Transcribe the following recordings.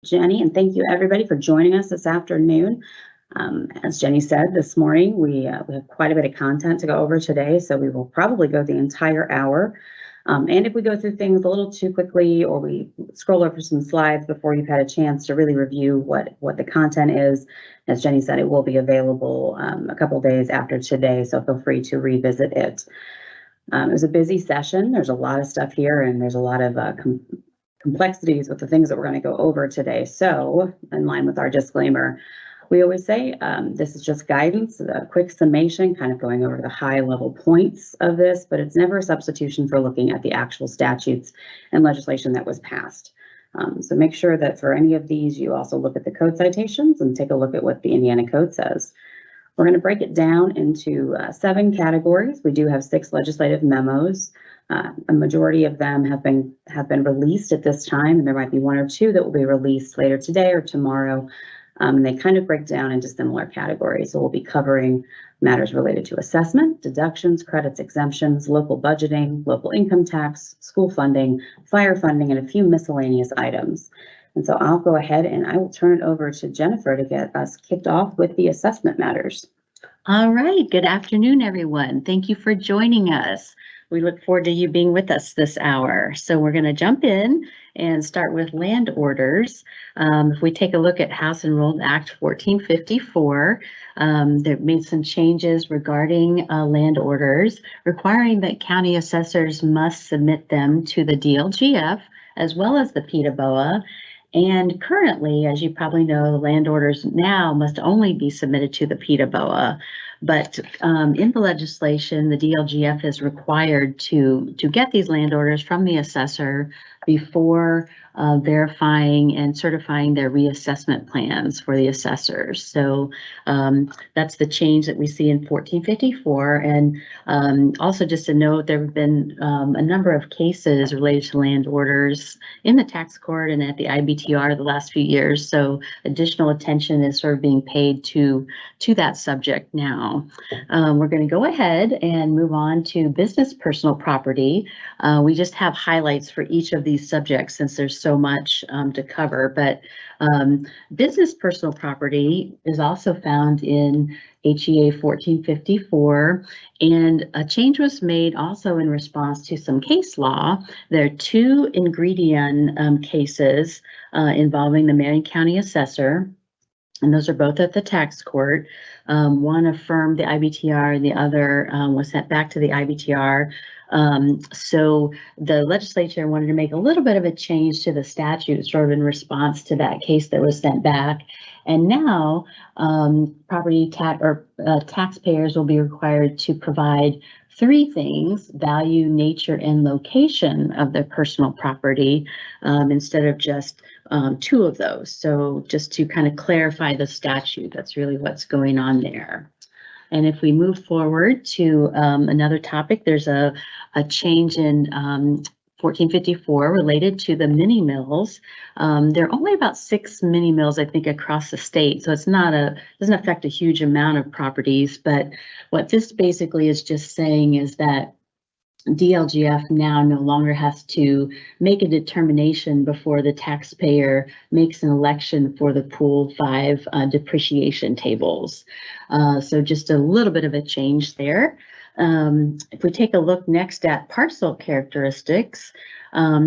Jenny, and thank you everybody for joining us this afternoon. As Jenny said this morning, we have quite a bit of content to go over today, so we will probably go the entire hour. And if we go through things a little too quickly or we scroll over some slides before you've had a chance to really review what the content is, as Jenny said, it will be available a couple days after today, so feel free to revisit it. It was a busy session. There's a lot of stuff here, and there's a lot of complexities with the things that we're going to go over today. So in line with our disclaimer, we always say this is just guidance, a quick summation, kind of going over the high level points of this, but it's never a substitution for looking at the actual statutes and legislation that was passed. So make sure that for any of these, you also look at the code citations and take a look at what the Indiana Code says. We're going to break it down into 7 categories. We do have 6 legislative memos. A majority of them have been released at this time, and there might be 1 or 2 that will be released later today or tomorrow. They kind of break down into similar categories. So we'll be covering matters related to assessment, deductions, credits, exemptions, local budgeting, local income tax, school funding, fire funding, and a few miscellaneous items. And so I'll go ahead and I will turn it over to Jennifer to get us kicked off with the assessment matters. All right, good afternoon, everyone. Thank you for joining us. We look forward to you being with us this hour. So we're going to jump in and start with land orders. If we take a look at House Enrolled Act 1454, they made some changes regarding land orders, requiring that county assessors must submit them to the DLGF as well as the PETA-BOA. And currently, as you probably know, the land orders now must only be submitted to the PETA-BOA. But in the legislation, the DLGF is required to get these land orders from the assessor before verifying and certifying their reassessment plans for the assessors. So that's the change that we see in 1454. And also just to note, there have been a number of cases related to land orders in the tax court and at the IBTR the last few years. So additional attention is sort of being paid to that subject now. We're going to go ahead and move on to business personal property. We just have highlights for each of these subjects since there's so much to cover, but business personal property is also found in HEA 1454, and a change was made also in response to some case law. There are 2 ingredient cases involving the Marion County assessor, and those are both at the tax court. One affirmed the IBTR and the other was sent back to the IBTR. So the legislature wanted to make a little bit of a change to the statute sort of in response to that case that was sent back. And now property tax or taxpayers will be required to provide 3 things: value, nature, and location of their personal property, instead of just 2 of those. So just to kind of clarify the statute, that's really what's going on there. And if we move forward to another topic, there's a change in 1454 related to the mini mills. There are only about 6 mini mills, I think, across the state. So it's doesn't affect a huge amount of properties. But what this basically is just saying is that DLGF now no longer has to make a determination before the taxpayer makes an election for the Pool 5 depreciation tables. So just a little bit of a change there. If we take a look next at parcel characteristics,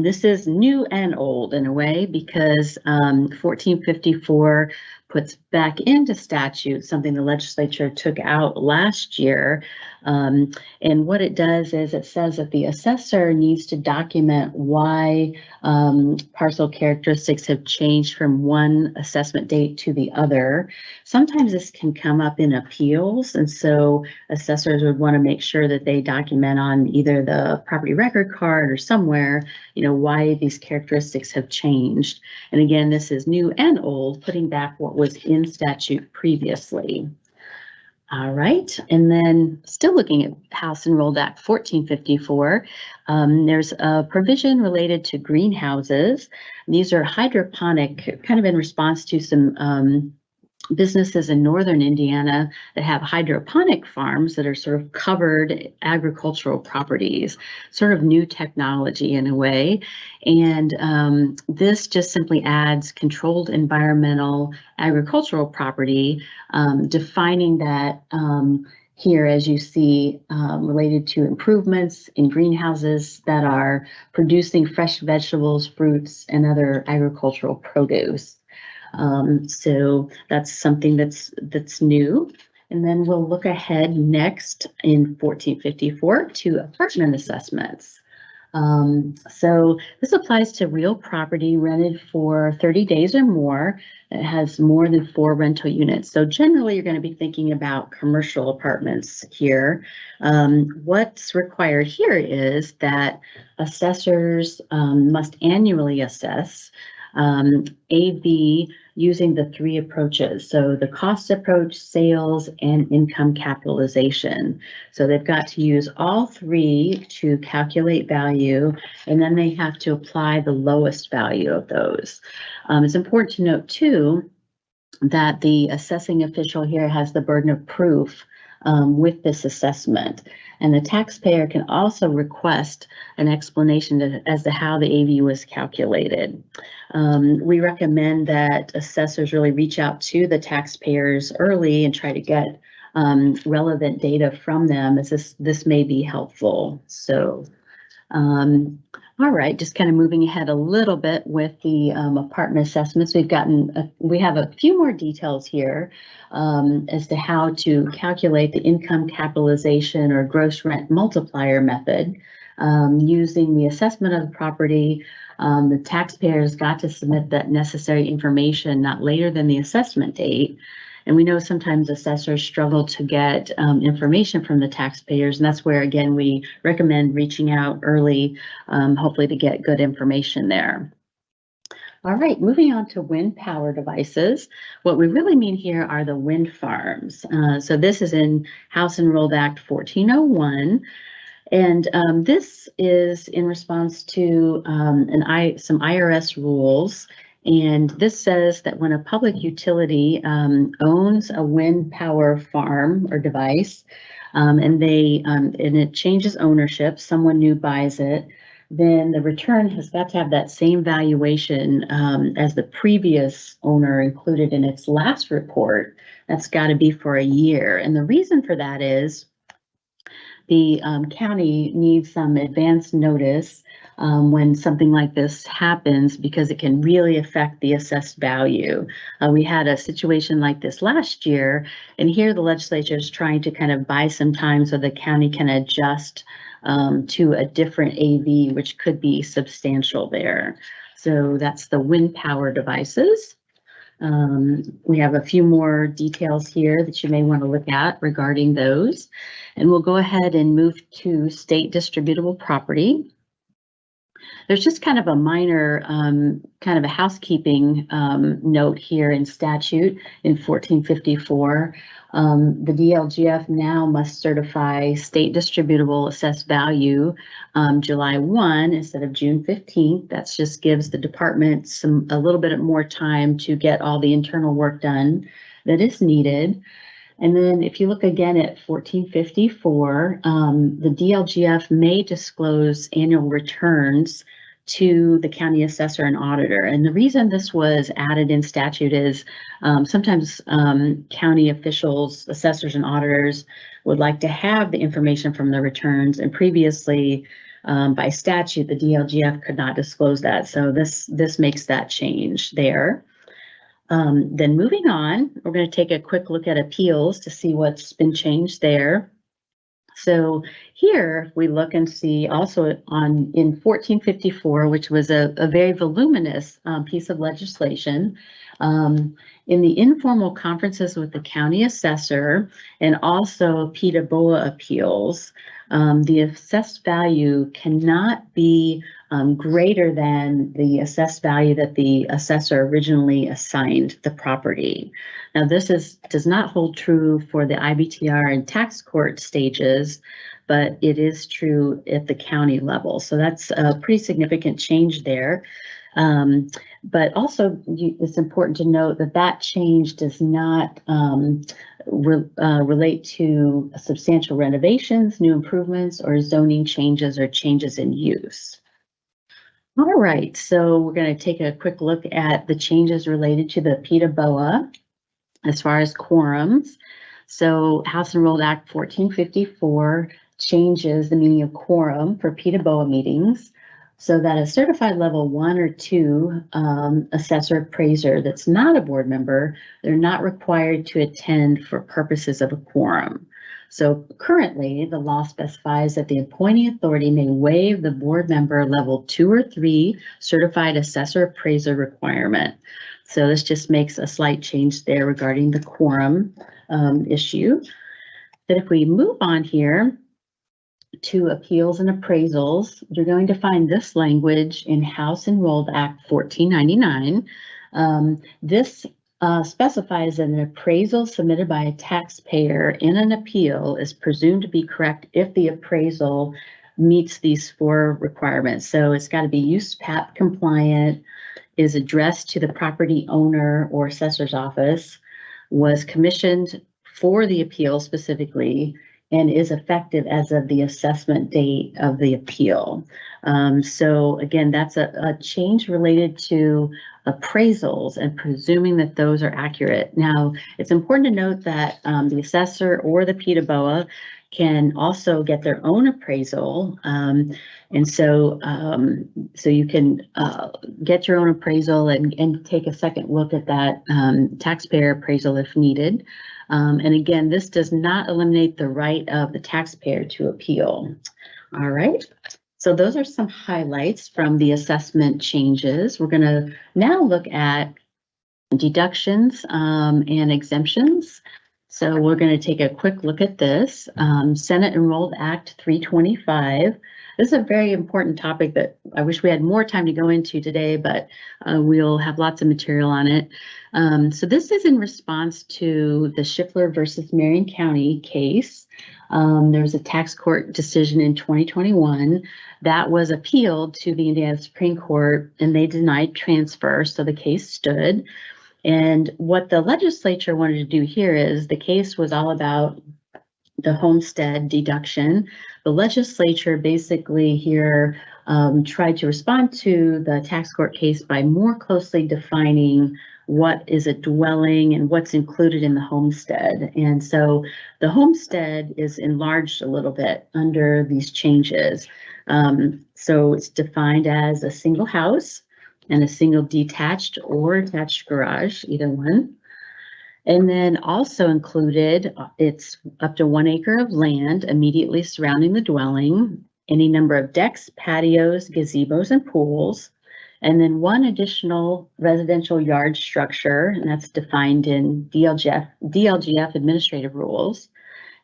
this is new and old in a way, because 1454 puts back into statute something the legislature took out last year. And what it does is it says that the assessor needs to document why parcel characteristics have changed from one assessment date to the other. Sometimes this can come up in appeals, and so assessors would want to make sure that they document on either the property record card or somewhere, why these characteristics have changed. And again, this is new and old, putting back what was in statute previously. All right, and then still looking at House Enrolled Act 1454, there's a provision related to greenhouses. These are hydroponic, kind of in response to some businesses in northern Indiana that have hydroponic farms that are sort of covered agricultural properties, sort of new technology in a way. And this just simply adds controlled environmental agricultural property, defining that here, as you see, related to improvements in greenhouses that are producing fresh vegetables, fruits, and other agricultural produce. So that's something that's new. And then we'll look ahead next in 1454 to apartment assessments. So this applies to real property rented for 30 days or more. It has more than 4 rental units. So generally you're going to be thinking about commercial apartments here. What's required here is that assessors must annually assess AV using the 3 approaches. So the cost approach, sales, and income capitalization. So they've got to use all 3 to calculate value, and then they have to apply the lowest value of those. It's important to note too that the assessing official here has the burden of proof with this assessment. And the taxpayer can also request an explanation as to how the AV was calculated. We recommend that assessors really reach out to the taxpayers early and try to get relevant data from them, as this may be helpful. So, all right, just kind of moving ahead a little bit with the apartment assessments. We have a few more details here as to how to calculate the income capitalization or gross rent multiplier method using the assessment of the property. The taxpayers got to submit that necessary information not later than the assessment date. And we know sometimes assessors struggle to get information from the taxpayers, and that's where, again, we recommend reaching out early, hopefully to get good information there. All right, moving on to wind power devices. What we really mean here are the wind farms. So this is in House Enrolled Act 1401. And this is in response to some IRS rules. And this says that when a public utility owns a wind power farm or device, and it changes ownership, someone new buys it, then the return has got to have that same valuation as the previous owner included in its last report. That's got to be for a year. And the reason for that is the county needs some advance notice when something like this happens, because it can really affect the assessed value. We had a situation like this last year, and here the legislature is trying to kind of buy some time so the county can adjust to a different AV, which could be substantial there. So that's the wind power devices. We have a few more details here that you may want to look at regarding those. And we'll go ahead and move to state distributable property. There's just kind of a minor, kind of a housekeeping note here in statute in 1454. The DLGF now must certify state distributable assessed value July 1 instead of June 15th. That just gives the department a little bit more time to get all the internal work done that is needed. And then if you look again at 1454, the DLGF may disclose annual returns to the county assessor and auditor. And the reason this was added in statute is sometimes county officials, assessors, and auditors would like to have the information from the returns, and previously by statute, the DLGF could not disclose that. So this makes that change there. Then moving on, we're going to take a quick look at appeals to see what's been changed there. So here we look and see also in 1454, which was a very voluminous piece of legislation, in the informal conferences with the county assessor and also PETA BOA appeals, the assessed value cannot be greater than the assessed value that the assessor originally assigned the property. Now, this does not hold true for the IBTR and tax court stages, but it is true at the county level. So that's a pretty significant change there. But also, it's important to note that that change does not relate to substantial renovations, new improvements, or zoning changes or changes in use. All right, so we're going to take a quick look at the changes related to the PETA BOA as far as quorums. So House Enrolled Act 1454 changes the meaning of quorum for PETA BOA meetings so that a certified level 1 or 2 assessor appraiser that's not a board member, they're not required to attend for purposes of a quorum. So currently, the law specifies that the appointing authority may waive the board member level 2 or 3 certified assessor appraiser requirement. So this just makes a slight change there regarding the quorum issue. But if we move on here to appeals and appraisals, you're going to find this language in House Enrolled Act 1499. This specifies that an appraisal submitted by a taxpayer in an appeal is presumed to be correct if the appraisal meets these 4 requirements. So it's got to be USPAP compliant, is addressed to the property owner or assessor's office, was commissioned for the appeal specifically, and is effective as of the assessment date of the appeal. So again, that's a change related to appraisals and presuming that those are accurate. Now, it's important to note that the assessor or the PETA BOA can also get their own appraisal. And so you can get your own appraisal and take a second look at that taxpayer appraisal if needed. And again, this does not eliminate the right of the taxpayer to appeal. All right. So those are some highlights from the assessment changes. We're going to now look at deductions and exemptions. So we're going to take a quick look at this. Senate Enrolled Act 325. This is a very important topic that I wish we had more time to go into today, but we'll have lots of material on it. So this is in response to the Schiffler versus Marion County case. There was a tax court decision in 2021 that was appealed to the Indiana Supreme Court, and they denied transfer, so the case stood. And what the legislature wanted to do here is the case was all about the homestead deduction. The legislature basically here tried to respond to the tax court case by more closely defining what is a dwelling and what's included in the homestead. And so the homestead is enlarged a little bit under these changes. So it's defined as a single house and a single detached or attached garage, either one. And then also included, it's up to 1 acre of land immediately surrounding the dwelling, any number of decks, patios, gazebos, and pools, and then 1 additional residential yard structure, and that's defined in DLGF administrative rules,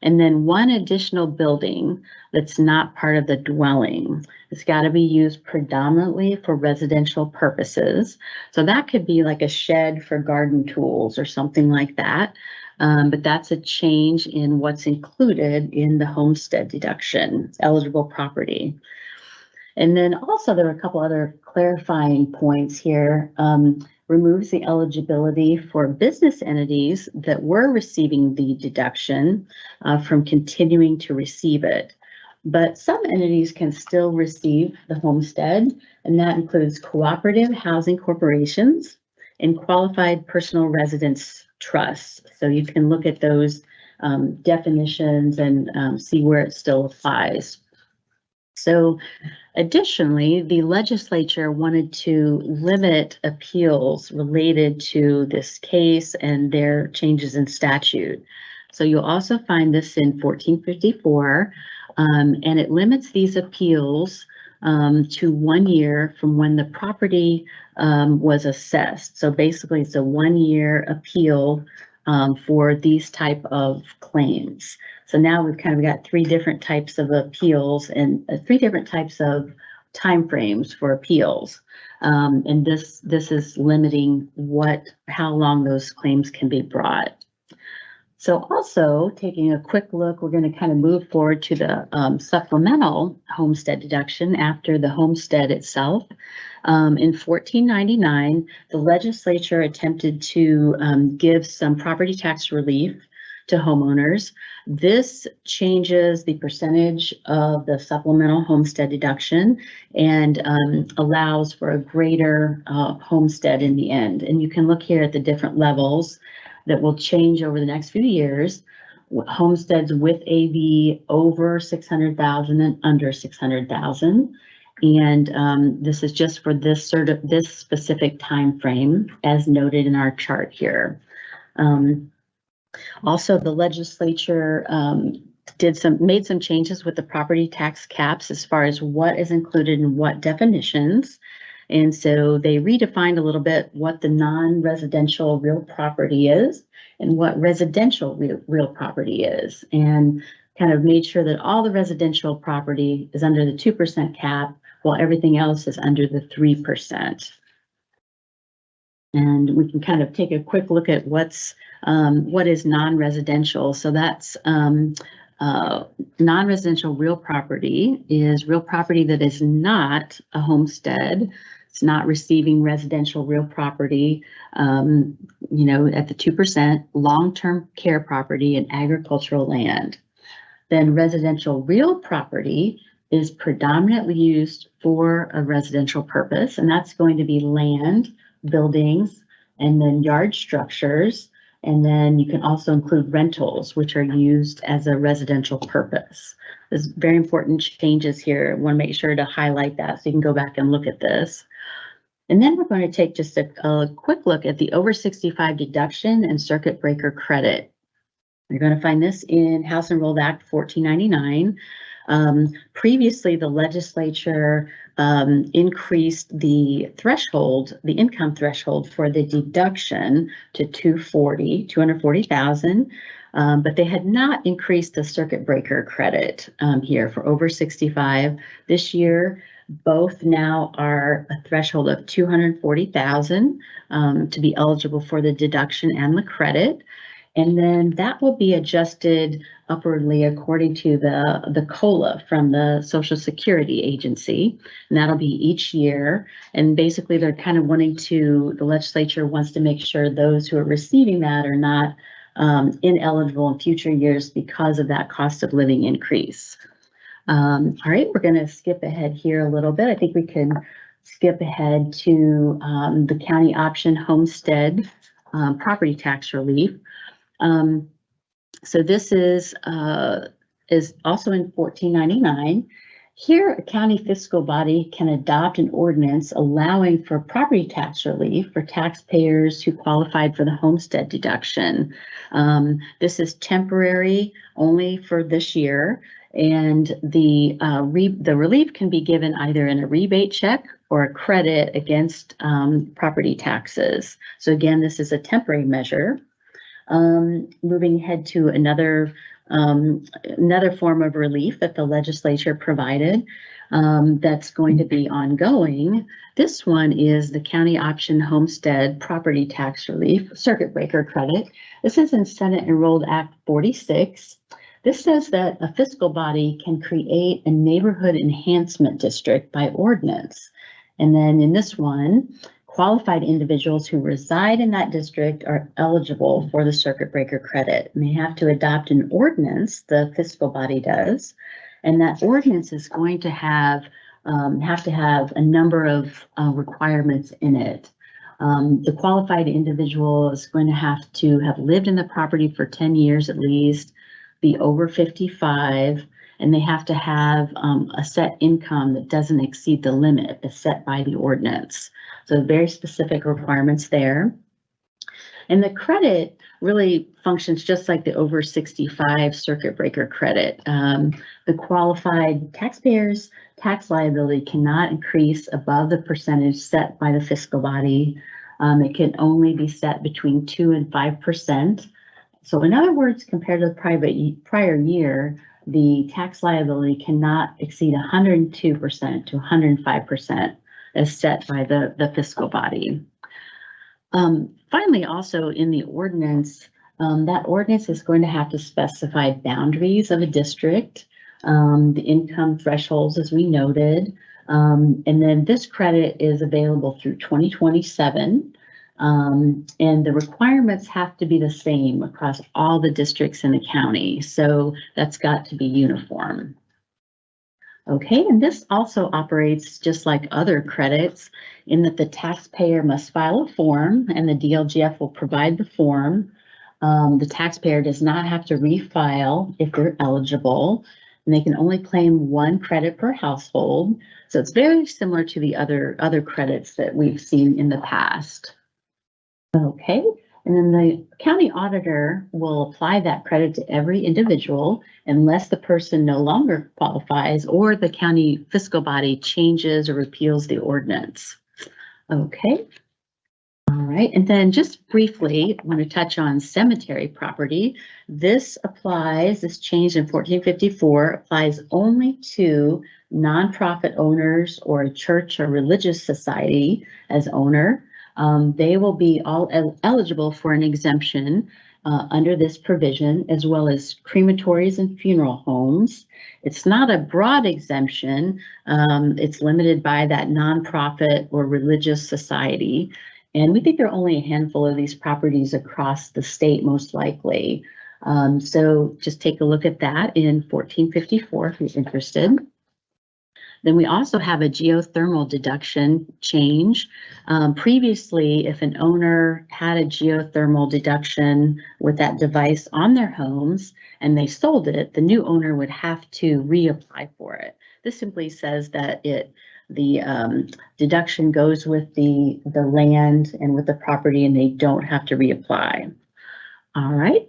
and then 1 additional building that's not part of the dwelling. It's got to be used predominantly for residential purposes. So that could be like a shed for garden tools or something like that. But that's a change in what's included in the homestead deduction, eligible property. And then also there are a couple other clarifying points here. Removes the eligibility for business entities that were receiving the deduction from continuing to receive it. But some entities can still receive the homestead, and that includes cooperative housing corporations and qualified personal residence trusts. So you can look at those definitions and see where it still applies. So additionally, the legislature wanted to limit appeals related to this case and their changes in statute. So you'll also find this in 1454, and it limits these appeals to 1 year from when the property was assessed. So basically it's a 1-year appeal for these type of claims. So now we've kind of got 3 different types of appeals and 3 different types of timeframes for appeals. And this is limiting how long those claims can be brought. So also taking a quick look, we're going to kind of move forward to the supplemental homestead deduction after the homestead itself. In 1499, the legislature attempted to give some property tax relief to homeowners. This changes the percentage of the supplemental homestead deduction and allows for a greater homestead in the end. And you can look here at the different levels that will change over the next few years. Homesteads with AV over 600,000 and under 600,000. And this is just for this specific time frame, as noted in our chart here. Also, the legislature made some changes with the property tax caps as far as what is included in what definitions. And so they redefined a little bit what the non-residential real property is and what residential real property is, and kind of made sure that all the residential property is under the 2% cap, while everything else is under the 3%. And we can kind of take a quick look at what is non-residential. So that's non-residential real property is real property that is not a homestead. It's not receiving residential real property, you know, at the 2%, long-term care property and agricultural land. Then residential real property is predominantly used for a residential purpose, and that's going to be land, buildings, and then yard structures. And then you can also include rentals, which are used as a residential purpose. There's very important changes here. I want to make sure to highlight that so you can go back and look at this. And then we're going to take just a quick look at the over 65 deduction and circuit breaker credit. You're going to find this in House Enrolled Act 1499. Previously, the legislature increased the threshold, the income threshold for the deduction to 240,000, but they had not increased the circuit breaker credit here for over 65. This year, both now are a threshold of 240,000 to be eligible for the deduction and the credit. And then that will be adjusted upwardly according to the COLA from the Social Security Agency. And that'll be each year. And basically they're kind of the legislature wants to make sure those who are receiving that are not ineligible in future years because of that cost of living increase. All right, we're going to skip ahead here a little bit. I think we can skip ahead to the county option homestead property tax relief. So this is also in 1499. Here, a county fiscal body can adopt an ordinance allowing for property tax relief for taxpayers who qualified for the homestead deduction. This is temporary only for this year, and the relief can be given either in a rebate check or a credit against property taxes. So again, this is a temporary measure. Moving ahead to another form of relief that the legislature provided that's going to be ongoing. This one is the county option homestead property tax relief circuit breaker credit. This is in Senate Enrolled Act 46. This says that a fiscal body can create a neighborhood enhancement district by ordinance. And then in this one, qualified individuals who reside in that district are eligible for the circuit breaker credit. And they have to adopt an ordinance, the fiscal body does, and that ordinance is going to have to have a number of requirements in it. The qualified individual is going to have lived in the property for 10 years at least, be over 55, and they have to have a set income that doesn't exceed the limit that's set by the ordinance. So very specific requirements there. And the credit really functions just like the over 65 circuit breaker credit. The qualified taxpayers' tax liability cannot increase above the percentage set by the fiscal body. It can only be set between 2 and 5%. So in other words, compared to the prior year, the tax liability cannot exceed 102% to 105% as set by the fiscal body. Finally, also in the ordinance, That ordinance is going to have to specify boundaries of a district, the income thresholds, as we noted. And then this credit is available through 2027. And the requirements have to be the same across all the districts in the county. So that's got to be uniform. Okay, and this also operates just like other credits in that the taxpayer must file a form and the DLGF will provide the form. The taxpayer does not have to refile if they're eligible, and they can only claim one credit per household. So it's very similar to the other credits that we've seen in the past. Okay, and then the county auditor will apply that credit to every individual unless the person no longer qualifies or the county fiscal body changes or repeals the ordinance. Okay. All right, and then just briefly, I want to touch on cemetery property. This change in 1454 applies only to nonprofit owners or a church or religious society as owner. They will be all eligible for an exemption under this provision, as well as crematories and funeral homes. It's not a broad exemption. It's limited by that nonprofit or religious society. And we think there are only a handful of these properties across the state, most likely. So just take a look at that in 1454 if you're interested. Then we also have a geothermal deduction change. Previously, if an owner had a geothermal deduction with that device on their homes and they sold it, the new owner would have to reapply for it. This simply says that the deduction goes with the land and with the property, and they don't have to reapply. All right.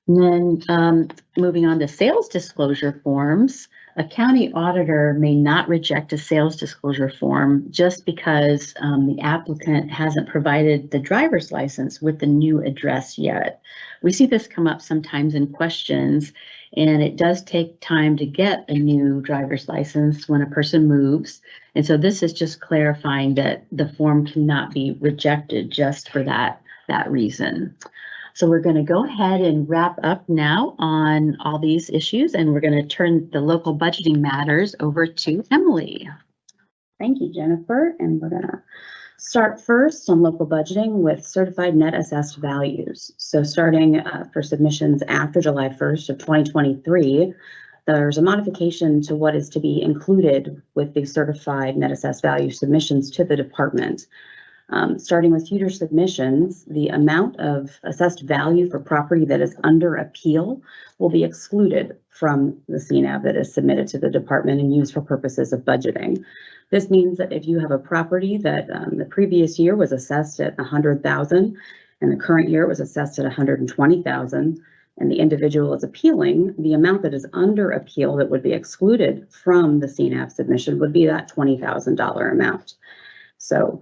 And then moving on to sales disclosure forms, a county auditor may not reject a sales disclosure form just because the applicant hasn't provided the driver's license with the new address yet. We see this come up sometimes in questions, and it does take time to get a new driver's license when a person moves. And so this is just clarifying that the form cannot be rejected just for that reason. So we're going to go ahead and wrap up now on all these issues, and we're going to turn the local budgeting matters over to Emily. Thank you, Jennifer. And we're going to start first on local budgeting with certified net assessed values. So starting for submissions after July 1st of 2023, there's a modification to what is to be included with the certified net assessed value submissions to the department. Starting with future submissions, the amount of assessed value for property that is under appeal will be excluded from the CNAV that is submitted to the department and used for purposes of budgeting. This means that if you have a property that the previous year was assessed at $100,000 and the current year was assessed at $120,000, and the individual is appealing, the amount that is under appeal that would be excluded from the CNAV submission would be that $20,000 amount. So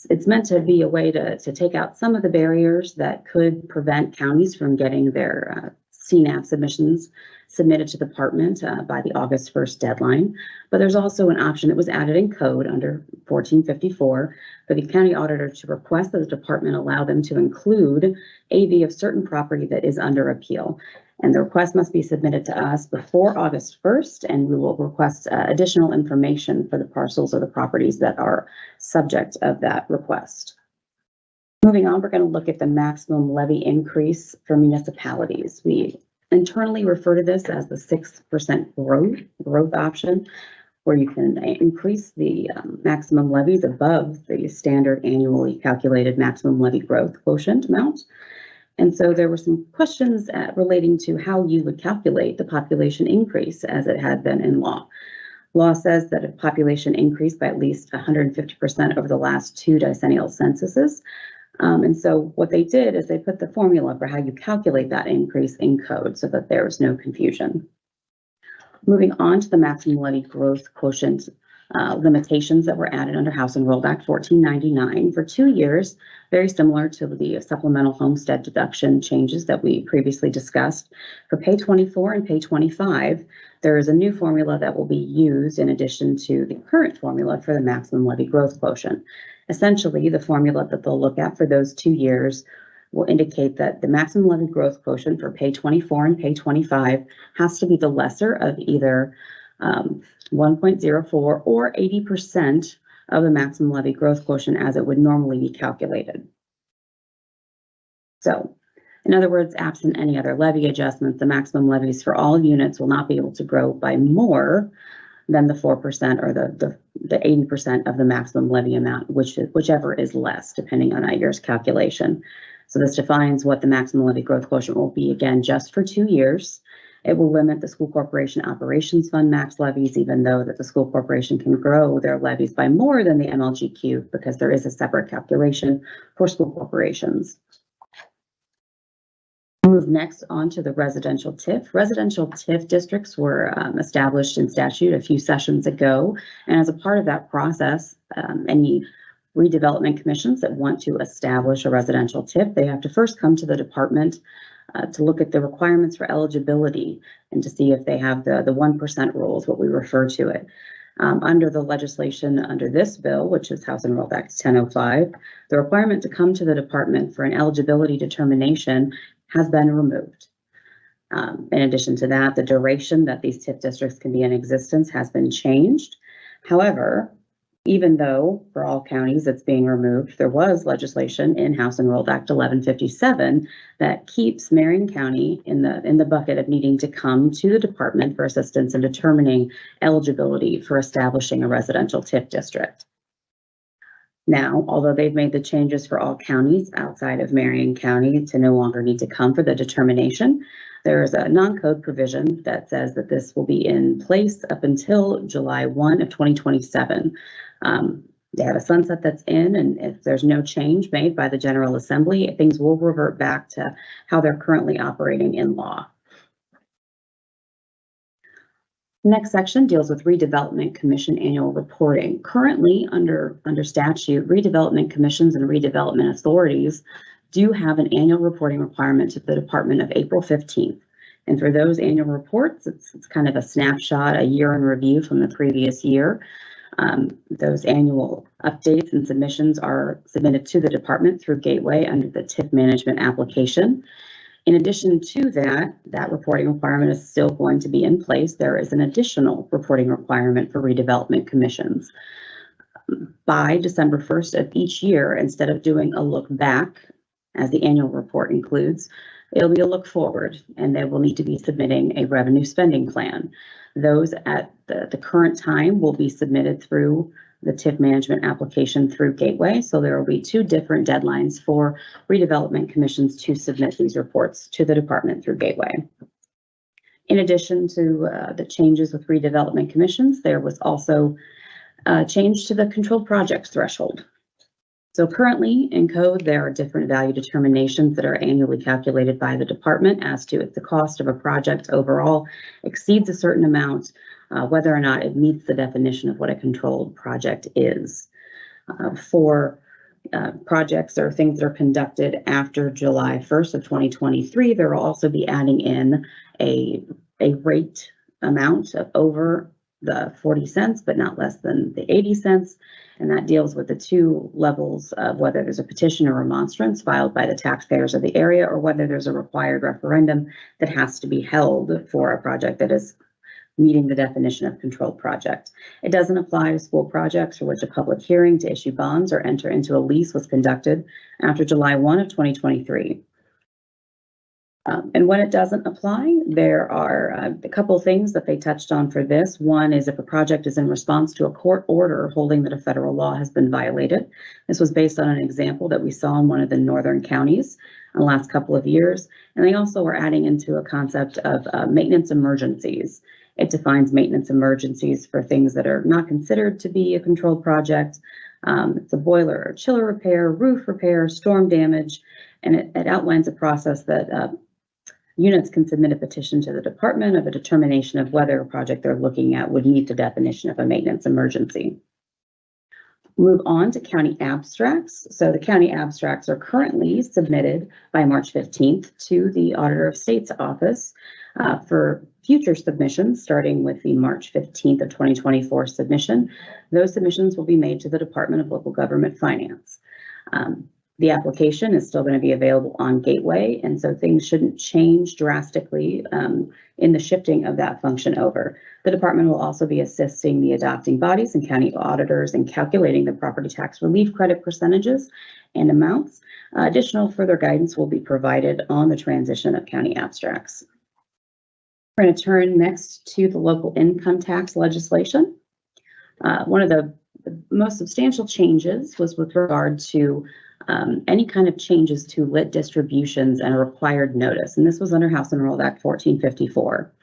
it's meant to be a way to take out some of the barriers that could prevent counties from getting their CNAV submissions submitted to the department by the August 1st deadline. But there's also an option that was added in code under 1454 for the county auditor to request that the department allow them to include AV of certain property that is under appeal. And the request must be submitted to us before August 1st, and we will request additional information for the parcels or the properties that are subject of that request. Moving on, we're going to look at the maximum levy increase for municipalities. We internally refer to this as the 6% growth option, where you can increase the maximum levies above the standard annually calculated maximum levy growth quotient amount. And so there were some questions relating to how you would calculate the population increase as it had been in law. Law says that if population increased by at least 150% over the last 2 decennial censuses. And so what they did is they put the formula for how you calculate that increase in code so that there was no confusion. Moving on to the maximum levy growth quotient limitations that were added under House Enrolled Act 1499 for 2 years, very similar to the supplemental homestead deduction changes that we previously discussed. For pay 24 and pay 25, there is a new formula that will be used in addition to the current formula for the maximum levy growth quotient. Essentially, the formula that they'll look at for those 2 years will indicate that the maximum levy growth quotient for pay 24 and pay 25 has to be the lesser of either 1.04 or 80% of the maximum levy growth quotient as it would normally be calculated. So, in other words, absent any other levy adjustments, the maximum levies for all units will not be able to grow by more than the 4% or the 80% of the maximum levy amount, whichever is less, depending on that year's calculation. So this defines what the maximum levy growth quotient will be, again, just for 2 years. It will limit the school corporation operations fund max levies, even though that the school corporation can grow their levies by more than the MLGQ, because there is a separate calculation for school corporations. Move next on to the residential TIF. Residential TIF districts were established in statute a few sessions ago, and as a part of that process, any redevelopment commissions that want to establish a residential TIF, they have to first come to the department to look at the requirements for eligibility and to see if they have the 1% rules, what we refer to it. Under the legislation under this bill, which is House Enrolled Act 1005, the requirement to come to the department for an eligibility determination has been removed. In addition to that, the duration that these TIF districts can be in existence has been changed. However, even though for all counties it's being removed, there was legislation in House Enrolled Act 1157 that keeps Marion County in the bucket of needing to come to the department for assistance in determining eligibility for establishing a residential TIF district. Now, although they've made the changes for all counties outside of Marion County to no longer need to come for the determination, there is a non-code provision that says that this will be in place up until July 1 of 2027. They have a sunset that's in, and if there's no change made by the General Assembly, things will revert back to how they're currently operating in law. Next section deals with redevelopment commission annual reporting. Currently, under statute, redevelopment commissions and redevelopment authorities do have an annual reporting requirement to the department of April 15th. And for those annual reports, it's kind of a snapshot, a year in review from the previous year. Those annual updates and submissions are submitted to the department through Gateway under the TIF management application. In addition to that reporting requirement is still going to be in place. There is an additional reporting requirement for redevelopment commissions. By December 1st of each year, instead of doing a look back, as the annual report includes, it'll be a look forward, and they will need to be submitting a revenue spending plan. Those at the current time will be submitted through the TIF management application through Gateway. So there will be 2 different deadlines for redevelopment commissions to submit these reports to the department through Gateway. In addition to the changes with redevelopment commissions, there was also a change to the controlled projects threshold. So currently in code, there are different value determinations that are annually calculated by the department as to if the cost of a project overall exceeds a certain amount, whether or not it meets the definition of what a controlled project is. For projects or things that are conducted after July 1st of 2023, there will also be adding in a rate amount of over the 40 cents, but not less than the 80 cents. And that deals with the 2 levels of whether there's a petition or remonstrance filed by the taxpayers of the area, or whether there's a required referendum that has to be held for a project that is meeting the definition of controlled project. It doesn't apply to school projects for which a public hearing to issue bonds or enter into a lease was conducted after July 1 of 2023. And when it doesn't apply, there are a couple of things that they touched on for this. One is if a project is in response to a court order holding that a federal law has been violated. This was based on an example that we saw in one of the northern counties in the last couple of years. And they also are adding into a concept of maintenance emergencies. It defines maintenance emergencies for things that are not considered to be a controlled project. It's a boiler or chiller repair, roof repair, storm damage, and it outlines a process that units can submit a petition to the department of a determination of whether a project they're looking at would meet the definition of a maintenance emergency. Move on to county abstracts. So the county abstracts are currently submitted by March 15th to the Auditor of State's office for future submissions, starting with the March 15th of 2024 submission. Those submissions will be made to the Department of Local Government Finance. The application is still going to be available on Gateway, and so things shouldn't change drastically in the shifting of that function over. The department will also be assisting the adopting bodies and county auditors in calculating the property tax relief credit percentages and amounts. Additional further guidance will be provided on the transition of county abstracts. We're going to turn next to the local income tax legislation. One of the most substantial changes was with regard to any kind of changes to lit distributions and a required notice. And this was under House Enrolled Act 1454.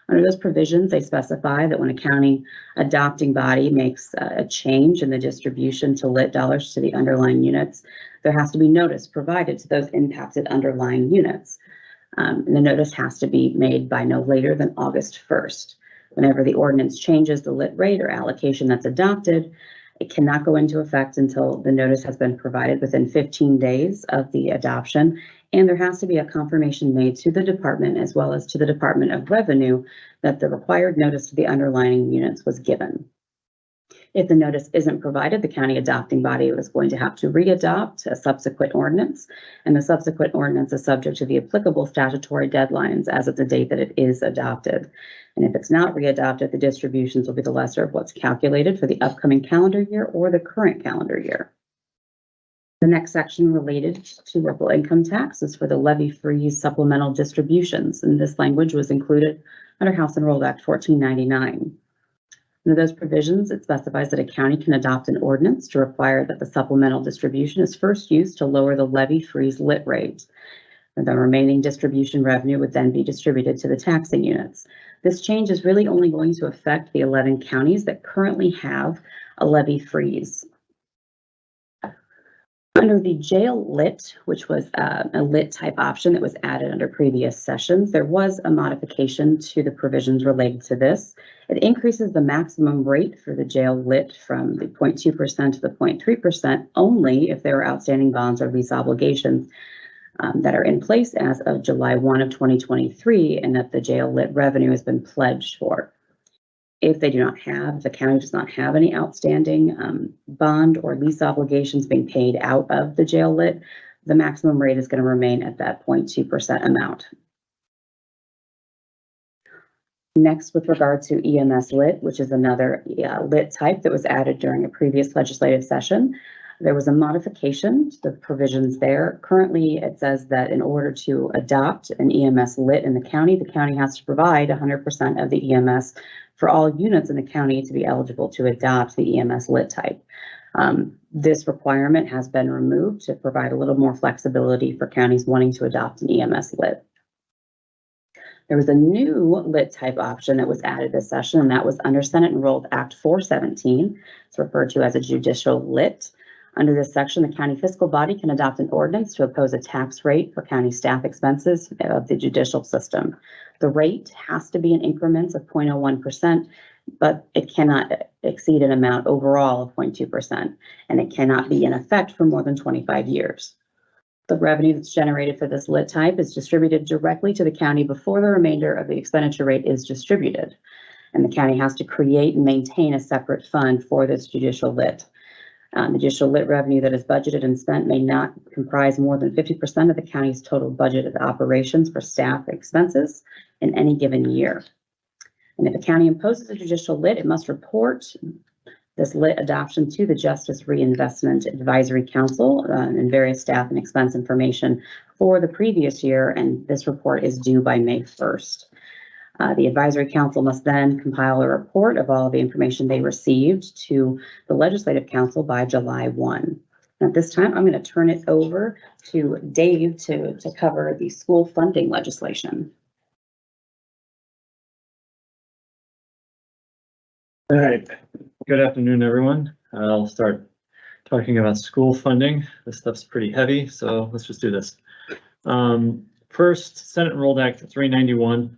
Under those provisions, they specify that when a county adopting body makes a change in the distribution to lit dollars to the underlying units, there has to be notice provided to those impacted underlying units. And the notice has to be made by no later than August 1st. Whenever the ordinance changes the lit rate or allocation that's adopted, it cannot go into effect until the notice has been provided within 15 days of the adoption, and there has to be a confirmation made to the department as well as to the Department of Revenue that the required notice to the underlying units was given. If the notice isn't provided, the county adopting body is going to have to re-adopt a subsequent ordinance, and the subsequent ordinance is subject to the applicable statutory deadlines as of the date that it is adopted. And if it's not re-adopted, the distributions will be the lesser of what's calculated for the upcoming calendar year or the current calendar year. The next section related to local income tax is for the levy-free supplemental distributions, and this language was included under House Enrolled Act 1499. Under those provisions, it specifies that a county can adopt an ordinance to require that the supplemental distribution is first used to lower the levy-free's lit rate. And the remaining distribution revenue would then be distributed to the taxing units. This change is really only going to affect the 11 counties that currently have a levy freeze. Under the jail lit, which was a lit type option that was added under previous sessions, there was a modification to the provisions related to this. It increases the maximum rate for the jail lit from the 0.2% to the 0.3% only if there are outstanding bonds or lease obligations that are in place as of July 1 of 2023 and that the jail lit revenue has been pledged for. If they do not have, the county does not have any outstanding bond or lease obligations being paid out of the jail lit, the maximum rate is going to remain at that 0.2% amount. Next, with regard to EMS lit, which is another lit type that was added during a previous legislative session, there was a modification to the provisions there. Currently, it says that in order to adopt an EMS lit in the county has to provide 100% of the EMS for all units in the county to be eligible to adopt the EMS lit type. This requirement has been removed to provide a little more flexibility for counties wanting to adopt an EMS lit. There was a new lit type option that was added this session, and that was under Senate Enrolled Act 417. It's referred to as a judicial lit. Under this section, the county fiscal body can adopt an ordinance to impose a tax rate for county staff expenses of the judicial system. The rate has to be in increments of 0.01%, but it cannot exceed an amount overall of 0.2%, and it cannot be in effect for more than 25 years. The revenue that's generated for this lit type is distributed directly to the county before the remainder of the expenditure rate is distributed, and the county has to create and maintain a separate fund for this judicial lit. The judicial lit revenue that is budgeted and spent may not comprise more than 50% of the county's total budgeted operations for staff expenses in any given year. And if a county imposes a judicial lit, it must report this lit adoption to the Justice Reinvestment Advisory Council and various staff and expense information for the previous year, and this report is due by May 1st. The Advisory Council must then compile a report of all the information they received to the Legislative Council by July 1. At this time, I'm going to turn it over to Dave to cover the school funding legislation. All right, good afternoon, everyone. I'll start talking about school funding. This stuff's pretty heavy, so let's just do this. First, Senate Enrolled Act 391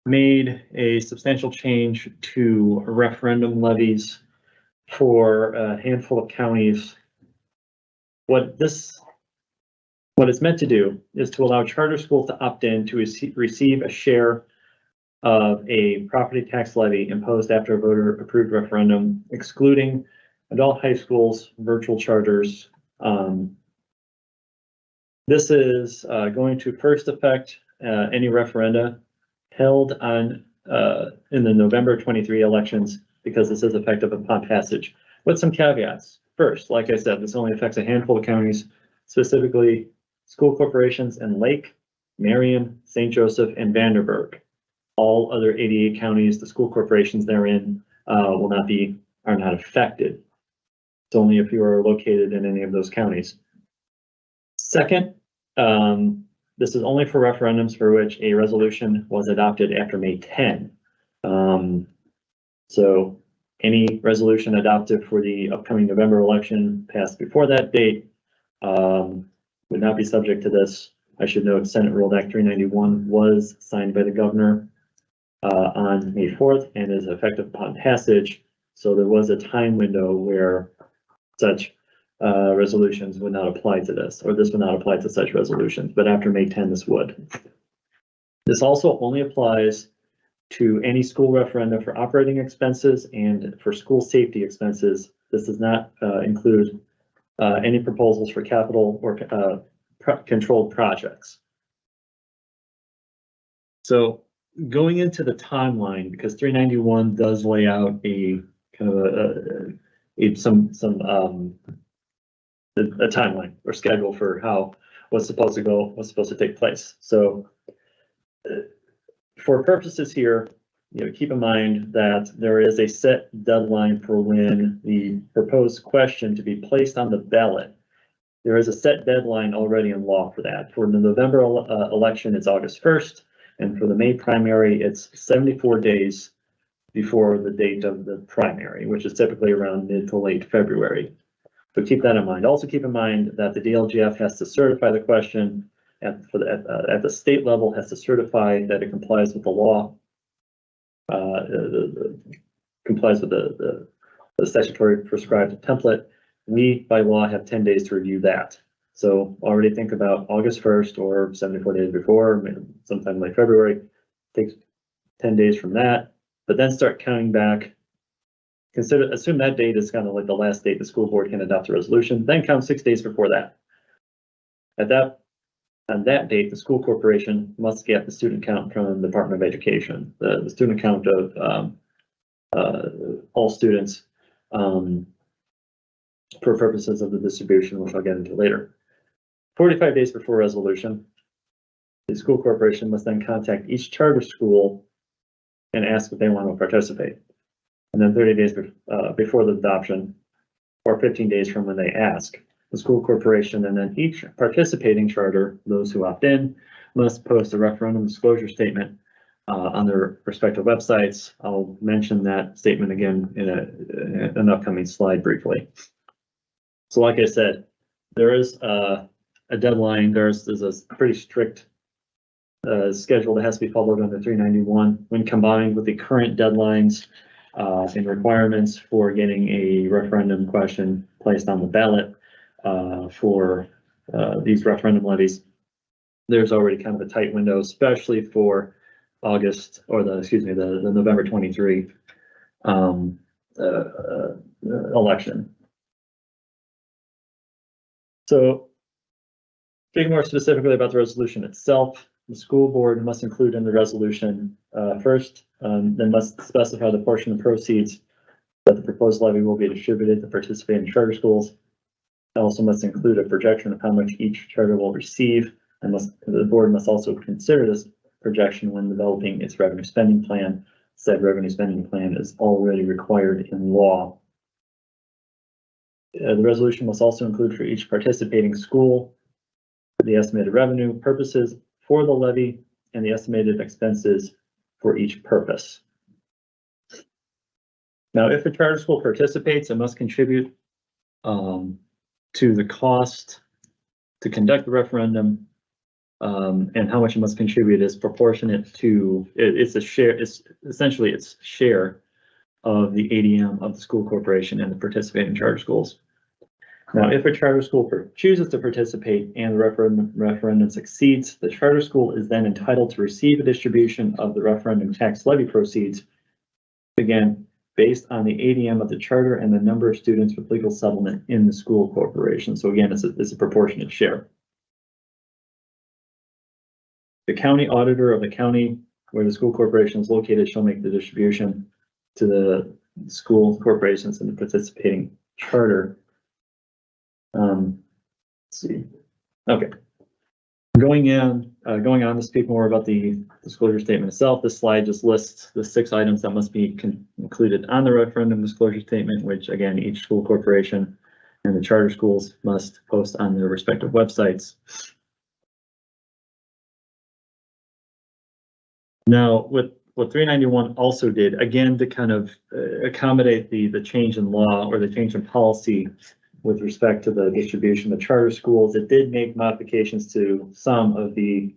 made a substantial change to referendum levies for a handful of counties. What it's meant to do is to allow charter schools to opt in to receive a share of a property tax levy imposed after a voter approved referendum, excluding adult high schools, virtual charters. This is going to first affect any referenda held on in the November 23 elections, because this is effective upon passage, with some caveats. First, like I said, this only affects a handful of counties, specifically school corporations in Lake, Marion, St. Joseph, and Vanderburgh. All other 88 counties, the school corporations therein are not affected. It's only if you are located in any of those counties. Second, this is only for referendums for which a resolution was adopted after May 10. So any resolution adopted for the upcoming November election passed before that date would not be subject to this. I should note Senate Rule Act 391 was signed by the governor on May 4th and is effective upon passage. So there was a time window where such resolutions would not apply to this, or this would not apply to such resolutions, but after May 10, this would. This also only applies to any school referenda for operating expenses and for school safety expenses. This does not include any proposals for capital or controlled projects. So going into the timeline, because 391 does lay out a kind of a timeline or schedule for how what's supposed to take place. So for purposes here, keep in mind that there is a set deadline for when the proposed question to be placed on the ballot. There is a set deadline already in law for that. For the November election, it's August 1st, and for the May primary, it's 74 days before the date of the primary, which is typically around mid to late February. So keep that in mind. Also keep in mind that the DLGF has to certify the question at the state level, has to certify that it complies with the law, complies with the statutory prescribed template. We, by law, have 10 days to review that. So already think about August 1st or 74 days before, sometime late February. Takes 10 days from that, but then start counting back. Assume that date is kind of like the last date the school board can adopt a resolution, then count 6 days before that. On that date, the school corporation must get the student count from the Department of Education, the student count of all students for purposes of the distribution, which I'll get into later. 45 days before resolution, the school corporation must then contact each charter school and ask if they want to participate. And then 30 days before the adoption, or 15 days from when they ask, the school corporation and then each participating charter, those who opt in, must post a referendum disclosure statement on their respective websites. I'll mention that statement again in an upcoming slide briefly. So like I said, there is a deadline. There's a pretty strict schedule that has to be followed under 391 when combined with the current deadlines and requirements for getting a referendum question placed on the ballot for these referendum levies. There's already kind of a tight window, especially for August, or the November 23 election. So speaking more specifically about the resolution itself, the school board must include in the resolution first, then must specify the portion of proceeds that the proposed levy will be distributed to participating charter schools. It also must include a projection of how much each charter will receive, and the board must also consider this projection when developing its revenue spending plan. Said revenue spending plan is already required in law. The resolution must also include for each participating school the estimated revenue purposes for the levy and the estimated expenses for each purpose. Now, if a charter school participates, it must contribute to the cost to conduct the referendum, and how much it must contribute is proportionate to it's essentially its share of the ADM of the school corporation and the participating charter schools. Now, if a charter school chooses to participate and the referendum succeeds, the charter school is then entitled to receive a distribution of the referendum tax levy proceeds. Again, based on the ADM of the charter and the number of students with legal settlement in the school corporation. So again, it's a proportionate share. The county auditor of the county where the school corporation is located shall make the distribution to the school corporations and the participating charter. Let's see. Okay. Going on to speak more about the disclosure statement itself, this slide just lists the 6 items that must be included on the referendum disclosure statement, which again, each school corporation and the charter schools must post on their respective websites. Now, what 391 also did, again, to kind of accommodate the change in law or the change in policy with respect to the distribution of charter schools, it did make modifications to some of the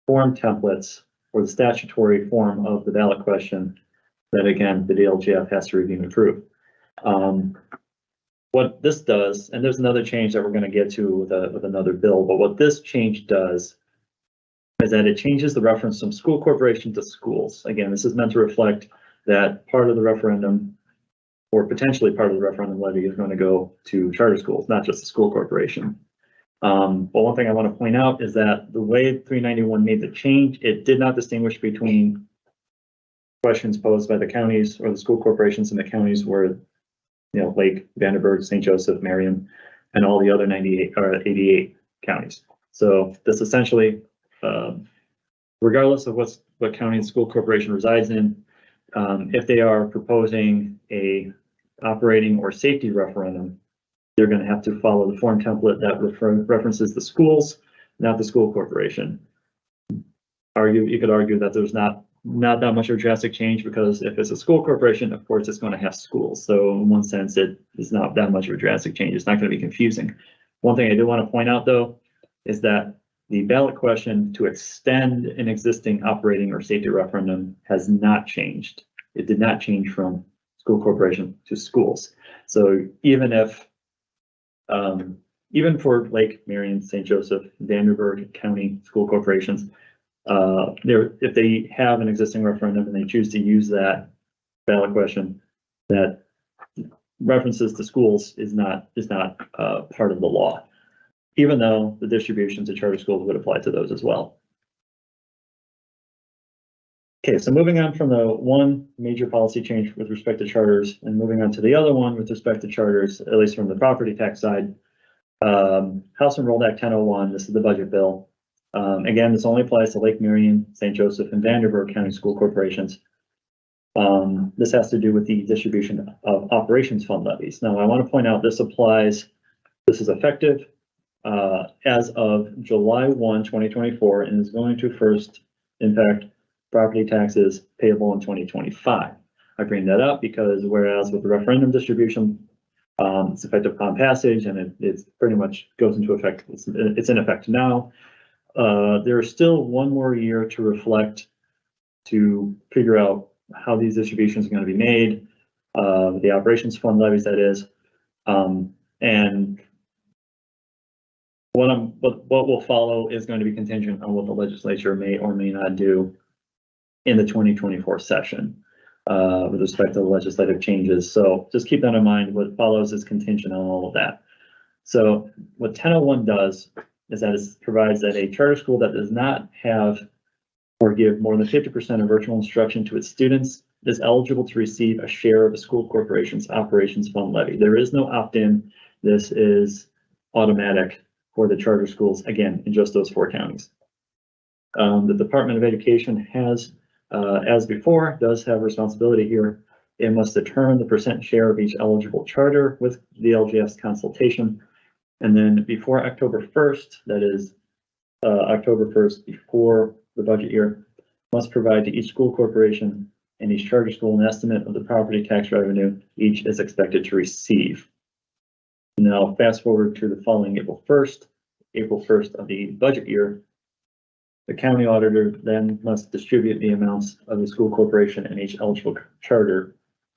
form templates or the statutory form of the ballot question that, again, the DLGF has to review and approve. What this does, and there's another change that we're going to get to with another bill, but what this change does is that it changes the reference from school corporation to schools. Again, this is meant to reflect that part of the referendum or potentially part of the referendum levy is going to go to charter schools, not just the school corporation. But one thing I want to point out is that the way 391 made the change, it did not distinguish between questions posed by the counties or the school corporations in the counties where, you know, Lake, Vanderburgh, St. Joseph, Marion, and all the other 98 or 88 counties. So this essentially, regardless of what county the school corporation resides in, if they are proposing a operating or safety referendum, they're going to have to follow the form template that references the schools, not the school corporation. You could argue that there's not that much of a drastic change, because if it's a school corporation, of course, it's going to have schools. So in one sense, it is not that much of a drastic change. It's not going to be confusing. One thing I do want to point out, though, is that the ballot question to extend an existing operating or safety referendum has not changed. It did not change from school corporation to schools. So even if, even for Lake, Marion, St. Joseph, Vanderburgh County school corporations, if they have an existing referendum and they choose to use that ballot question that references to schools is not part of the law, even though the distribution to charter schools would apply to those as well. Okay, so moving on from the one major policy change with respect to charters and moving on to the other one with respect to charters, at least from the property tax side, House Enrolled Act 1001, this is the budget bill. Again, this only applies to Lake Marion, St. Joseph, and Vanderburgh County school corporations. This has to do with the distribution of operations fund levies. Now, I want to point out this is effective as of July 1, 2024, and is going to first impact property taxes payable in 2025. I bring that up because whereas with the referendum distribution, it's effective upon passage and it pretty much goes into effect. It's in effect now. There is still one more year to reflect, to figure out how these distributions are going to be made, the operations fund levies, that is, and what will follow is going to be contingent on what the legislature may or may not do in the 2024 session with respect to the legislative changes. So just keep that in mind. What follows is contingent on all of that. So what 1001 does is that it provides that a charter school that does not have or give more than 50% of virtual instruction to its students is eligible to receive a share of the school corporation's operations fund levy. There is no opt-in. This is automatic for the charter schools, again, in just those 4 counties. The Department of Education has, as before, does have responsibility here. It must determine the percent share of each eligible charter with the DLGF's consultation. And then before October 1st, that is October 1st, before the budget year, must provide to each school corporation and each charter school an estimate of the property tax revenue each is expected to receive. Now, fast forward to the following April 1st of the budget year, the county auditor then must distribute the amounts of the school corporation and each eligible charter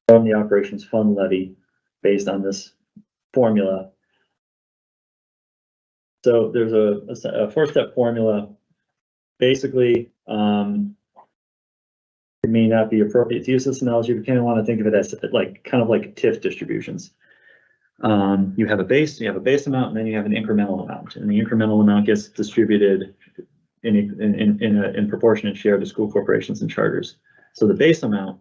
from the operations fund levy based on this formula. So there's a 4-step formula. Basically, it may not be appropriate to use this analogy, but kind of want to think of it as like kind of like TIF distributions. You have a base amount, and then you have an incremental amount, and the incremental amount gets distributed in proportionate share to school corporations and charters. So the base amount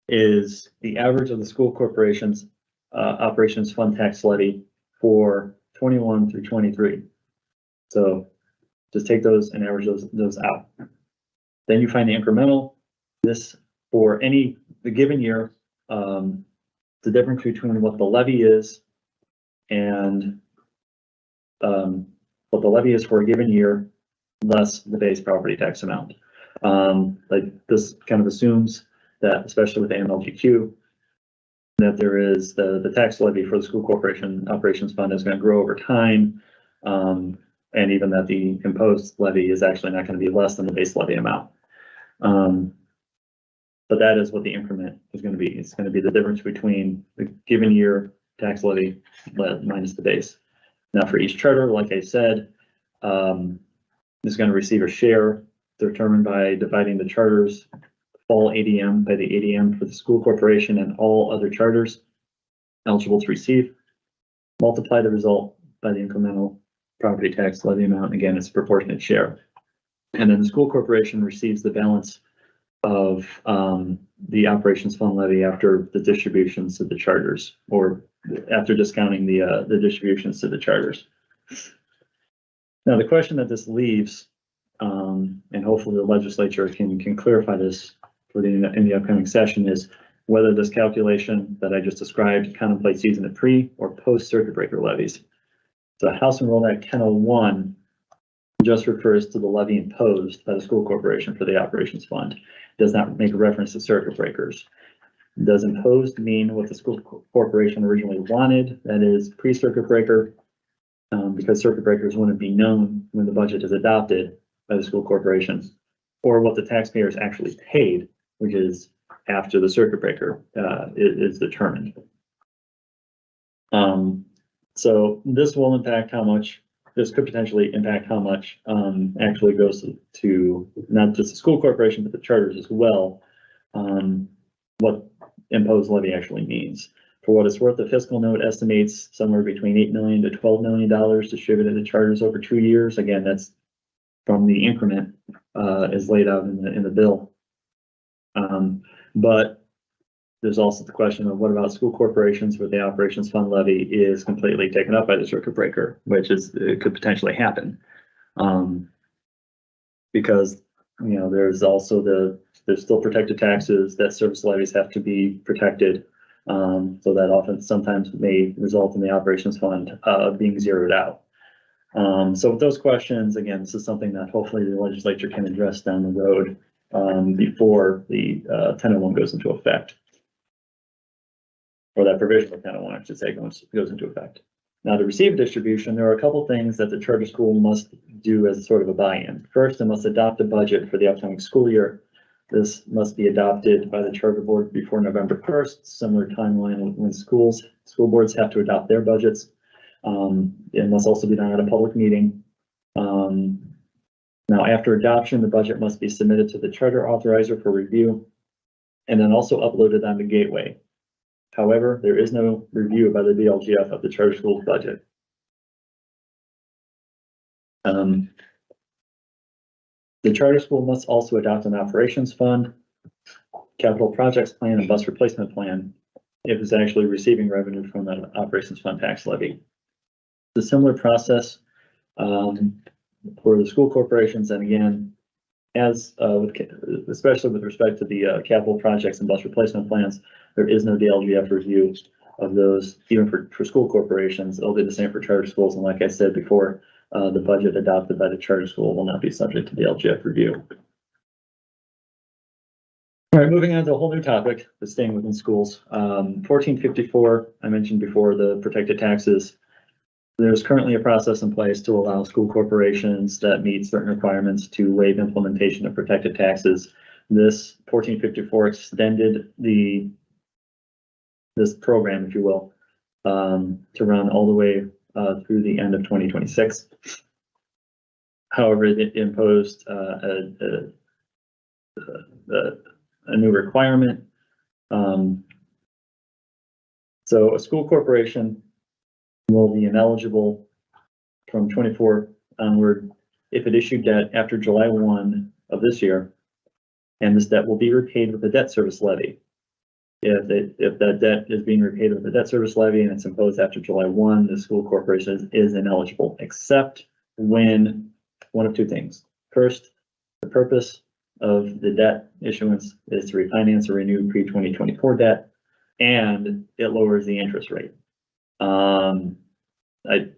is the average of the school corporation's operations fund tax levy for 21 through 23. So just take those and average those out. Then you find the incremental. This for the given year, the difference between what the levy is and what the levy is for a given year, less the base property tax amount. Like this kind of assumes that, especially with the MLGQ, that there is the tax levy for the school corporation operations fund is going to grow over time, and even that the imposed levy is actually not going to be less than the base levy amount. But that is what the increment is going to be. It's going to be the difference between the given year tax levy minus the base. Now, for each charter, like I said, is going to receive a share determined by dividing the charters all ADM by the ADM for the school corporation and all other charters eligible to receive. Multiply the result by the incremental property tax levy amount. Again, it's a proportionate share. And then the school corporation receives the balance of the operations fund levy after the distributions to the charters, or after discounting the distributions to the charters. Now, the question that this leaves, and hopefully the legislature can clarify this in the upcoming session, is whether this calculation that I just described contemplates using the pre or post circuit breaker levies. So House Enrolled Act 1001 just refers to the levy imposed by the school corporation for the operations fund. It does not make a reference to circuit breakers. Does imposed mean what the school corporation originally wanted? That is pre-circuit breaker, because circuit breakers wouldn't be known when the budget is adopted by the school corporation, or what the taxpayers actually paid, which is after the circuit breaker is determined. So this will impact how much, this could potentially impact how much actually goes to not just the school corporation, but the charters as well, what imposed levy actually means. For what it's worth, the fiscal note estimates somewhere between $8 million to $12 million distributed to charters over 2 years. Again, that's from the increment is laid out in the bill. But there's also the question of what about school corporations where the operations fund levy is completely taken up by the circuit breaker, which is, it could potentially happen. Because, you know, there's also there's still protected taxes that service levies have to be protected. So that often sometimes may result in the operations fund being zeroed out. So with those questions, again, this is something that hopefully the legislature can address down the road before the 1001 goes into effect. Or that provision of 1001, I should say, goes into effect. Now, to receive a distribution, there are a couple things that the charter school must do as sort of a buy-in. First, it must adopt a budget for the upcoming school year. This must be adopted by the charter board before November 1st, similar timeline when school boards have to adopt their budgets. It must also be done at a public meeting. Now, after adoption, the budget must be submitted to the charter authorizer for review and then also uploaded on the gateway. However, there is no review by the DLGF of the charter school's budget. The charter school must also adopt an operations fund, capital projects plan, and bus replacement plan if it's actually receiving revenue from the operations fund tax levy. It's a similar process for the school corporations, and again, as especially with respect to the capital projects and bus replacement plans, there is no DLGF review of those, even for school corporations. It'll be the same for charter schools, and like I said before, the budget adopted by the charter school will not be subject to DLGF review. All right, moving on to a whole new topic, but staying within schools. 1454, I mentioned before, the protected taxes. There's currently a process in place to allow school corporations that meet certain requirements to waive implementation of protected taxes. This 1454 extended this program, if you will, to run all the way through the end of 2026. However, it imposed a new requirement. So a school corporation will be ineligible from 24 onward if it issued debt after July 1 of this year, and this debt will be repaid with a debt service levy. If that debt is being repaid with a debt service levy and it's imposed after July 1, the school corporation is ineligible, except when one of two things. First, the purpose of the debt issuance is to refinance or renew pre-2024 debt, and it lowers the interest rate.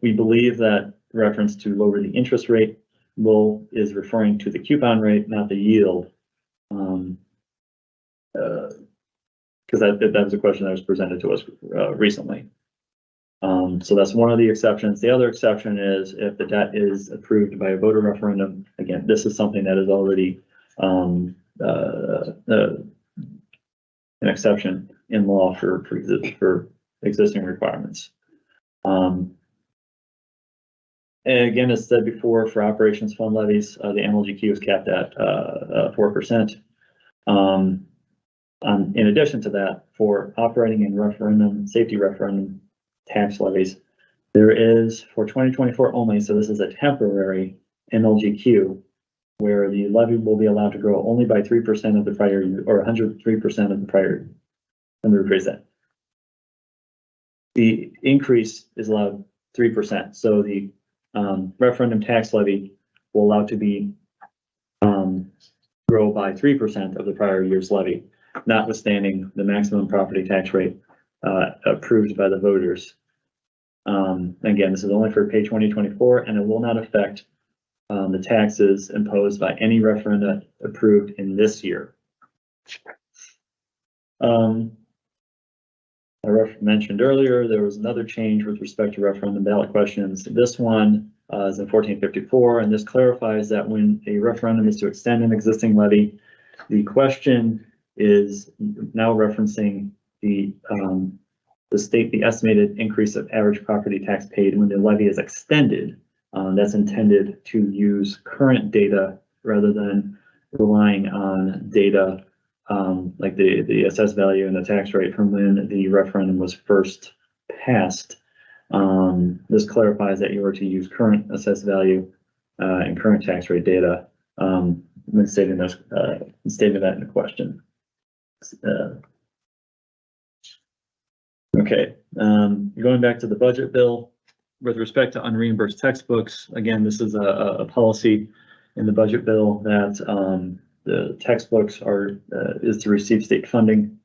We believe that reference to lower the interest rate is referring to the coupon rate, not the yield. Because that was a question that was presented to us recently. So that's one of the exceptions. The other exception is if the debt is approved by a voter referendum. Again, this is something that is already an exception in law for existing requirements. And again, as said before, for operations fund levies, the MLGQ is capped at 4%. In addition to that, for operating and referendum, safety referendum tax levies, there is for 2024 only, so this is a temporary MLGQ, where the levy will be allowed to grow only by 3% of the prior year, or 103% of the prior. Let me rephrase that. The increase is allowed 3%, so the referendum tax levy will allow to be grow by 3% of the prior year's levy, notwithstanding the maximum property tax rate approved by the voters. Again, this is only for pay 2024, and it will not affect the taxes imposed by any referenda approved in this year. I mentioned earlier, there was another change with respect to referendum ballot questions. This one is in 1454, and this clarifies that when a referendum is to extend an existing levy, the question is now referencing the estimated increase of average property tax paid when the levy is extended. That's intended to use current data rather than relying on data like the assessed value and the tax rate from when the referendum was first passed. This clarifies that you are to use current assessed value and current tax rate data when stating that in the question. Okay, going back to the budget bill, with respect to unreimbursed textbooks, again, this is a policy in the budget bill that the textbooks is to receive state funding.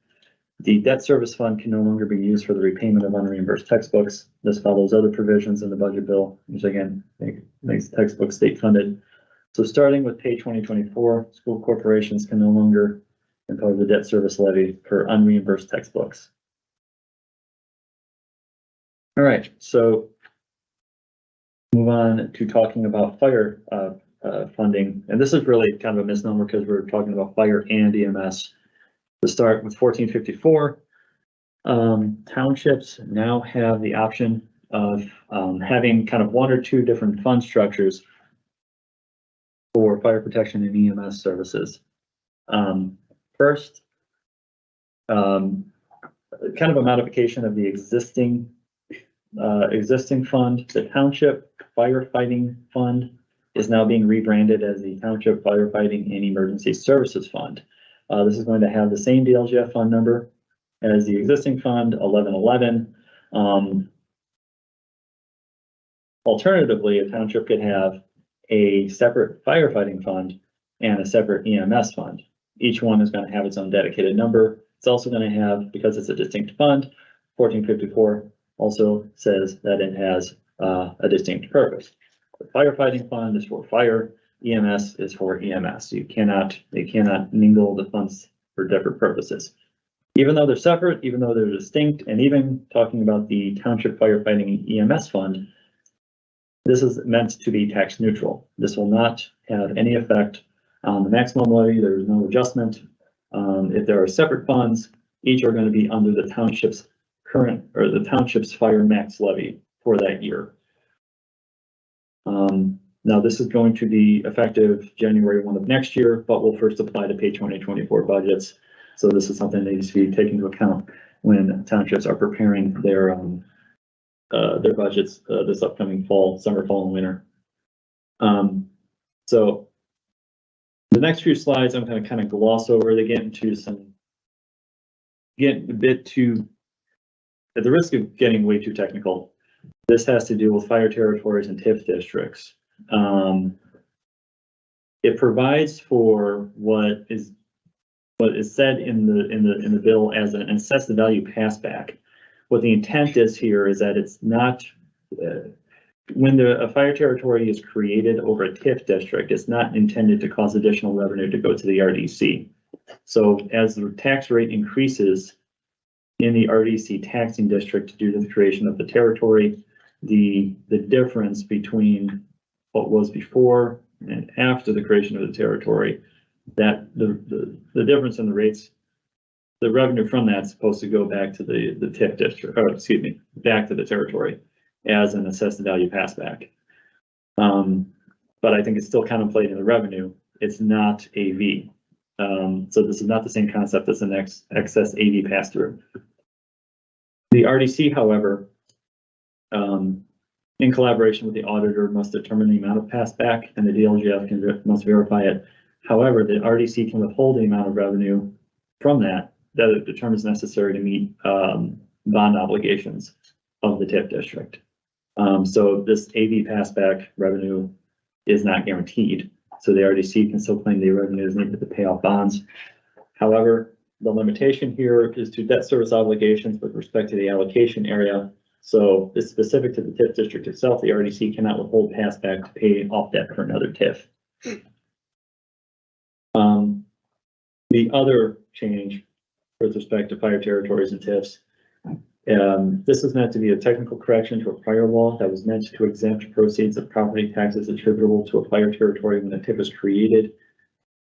The debt service fund can no longer be used for the repayment of unreimbursed textbooks. This follows other provisions in the budget bill, which again makes textbooks state funded. So starting with pay 2024, school corporations can no longer impose a debt service levy for unreimbursed textbooks. All right, so move on to talking about fire funding, and this is really kind of a misnomer because we're talking about fire and EMS. To start with 1454, townships now have the option of having kind of one or two different fund structures for fire protection and EMS services. First, kind of a modification of the existing fund. The Township Firefighting Fund is now being rebranded as the Township Firefighting and Emergency Services Fund. This is going to have the same DLGF fund number as the existing fund, 1111. Alternatively, a township could have a separate firefighting fund and a separate EMS fund. Each one is going to have its own dedicated number. It's also going to have, because it's a distinct fund, 1454 also says that it has a distinct purpose. The firefighting fund is for fire, EMS is for EMS. They cannot mingle the funds for different purposes. Even though they're separate, even though they're distinct, and even talking about the Township Firefighting EMS Fund, this is meant to be tax neutral. This will not have any effect on the maximum levy. There is no adjustment. If there are separate funds, each are going to be under the township's current, or the township's fire max levy for that year. Now, this is going to be effective January 1 of next year, but will first apply to pay 2024 budgets. So this is something that needs to be taken into account when townships are preparing their budgets this upcoming fall, summer, fall, and winter. So the next few slides, I'm going to kind of gloss over. They get a bit too, at the risk of getting way too technical. This has to do with fire territories and TIF districts. It provides for what is said in the bill as an assessed value passback. What the intent is here is that it's not when a fire territory is created over a TIF district, it's not intended to cause additional revenue to go to the RDC. So as the tax rate increases in the RDC taxing district due to the creation of the territory, the difference between what was before and after the creation of the territory, that the difference in the rates, the revenue from that's supposed to go back to the TIF district, or excuse me, back to the territory as an assessed value passback. But I think it's still contemplating the revenue. It's not AV. So this is not the same concept as the next excess AV pass through. The RDC, however, in collaboration with the auditor, must determine the amount of passback, and the DLGF must verify it. However, the RDC can withhold the amount of revenue from that it determines necessary to meet bond obligations of the TIF district. So this AV passback revenue is not guaranteed. So the RDC can still claim the revenue is needed to pay off bonds. However, the limitation here is to debt service obligations with respect to the allocation area. So it's specific to the TIF district itself. The RDC cannot withhold passback to pay off debt for another TIF. The other change with respect to fire territories and TIFs, this is meant to be a technical correction to a prior law that was meant to exempt proceeds of property taxes attributable to a fire territory when a TIF is created.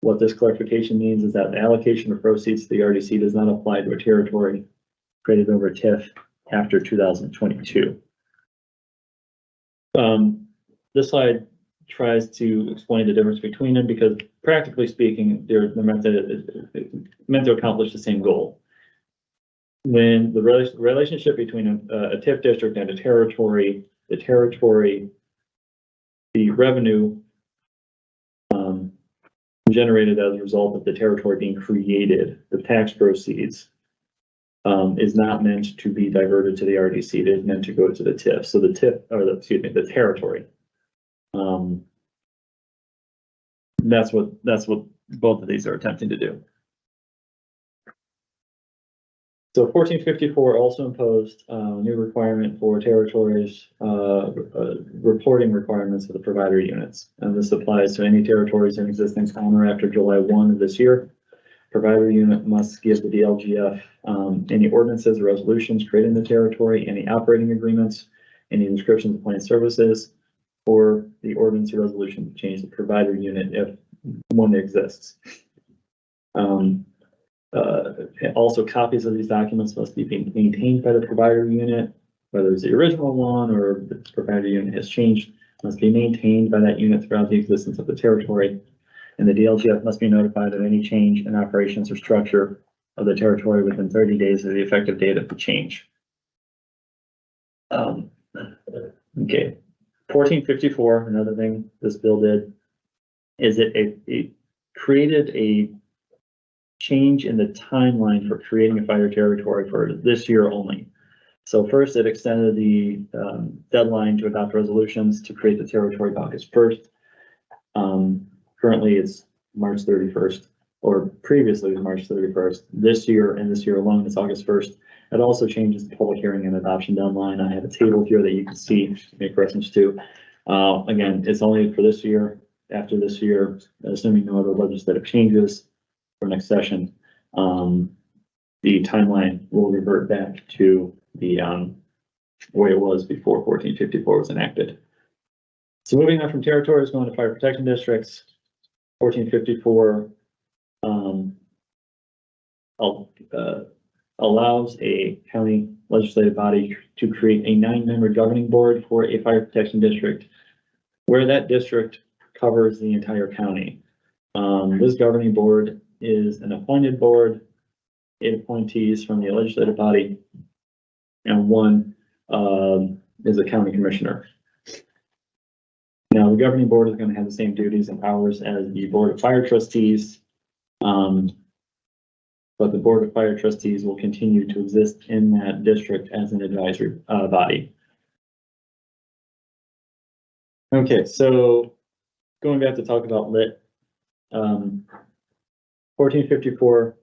What this clarification means is that the allocation of proceeds to the RDC does not apply to a territory created over a TIF after 2022. This slide tries to explain the difference between them because, practically speaking, they're meant to accomplish the same goal. When the relationship between a TIF district and a territory, the revenue generated as a result of the territory being created, the tax proceeds, is not meant to be diverted to the RDC. It is meant to go to the TIF. So the TIF, or the territory. That's what both of these are attempting to do. So 1454 also imposed a new requirement for territories, reporting requirements for the provider units. And this applies to any territories in existence on or after July 1 of this year. Provider unit must give the DLGF any ordinances or resolutions creating the territory, any operating agreements, any descriptions of planned services, or the ordinance or resolution to change the provider unit if one exists. Also, copies of these documents must be maintained by the provider unit, whether it's the original one or the provider unit has changed, must be maintained by that unit throughout the existence of the territory. And the DLGF must be notified of any change in operations or structure of the territory within 30 days of the effective date of the change. Okay, 1454, another thing this bill did is it created a change in the timeline for creating a fire territory for this year only. So first, it extended the deadline to adopt resolutions to create the territory to August 1st. Currently, it's March 31st, or previously it was March 31st. This year and this year alone, it's August 1st. It also changes the public hearing and adoption deadline. I have a table here that you can see, make reference to. Again, it's only for this year. After this year, assuming no other legislative changes for next session, the timeline will revert back to the way it was before 1454 was enacted. So moving on from territories, going to fire protection districts, 1454 allows a county legislative body to create a 9-member governing board for a fire protection district where that district covers the entire county. This governing board is an appointed board, 8 appointees from the legislative body, and 1 is a county commissioner. Now, the governing board is going to have the same duties and powers as the board of fire trustees, but the board of fire trustees will continue to exist in that district as an advisory body. Okay, so going back to talk about lit, 1454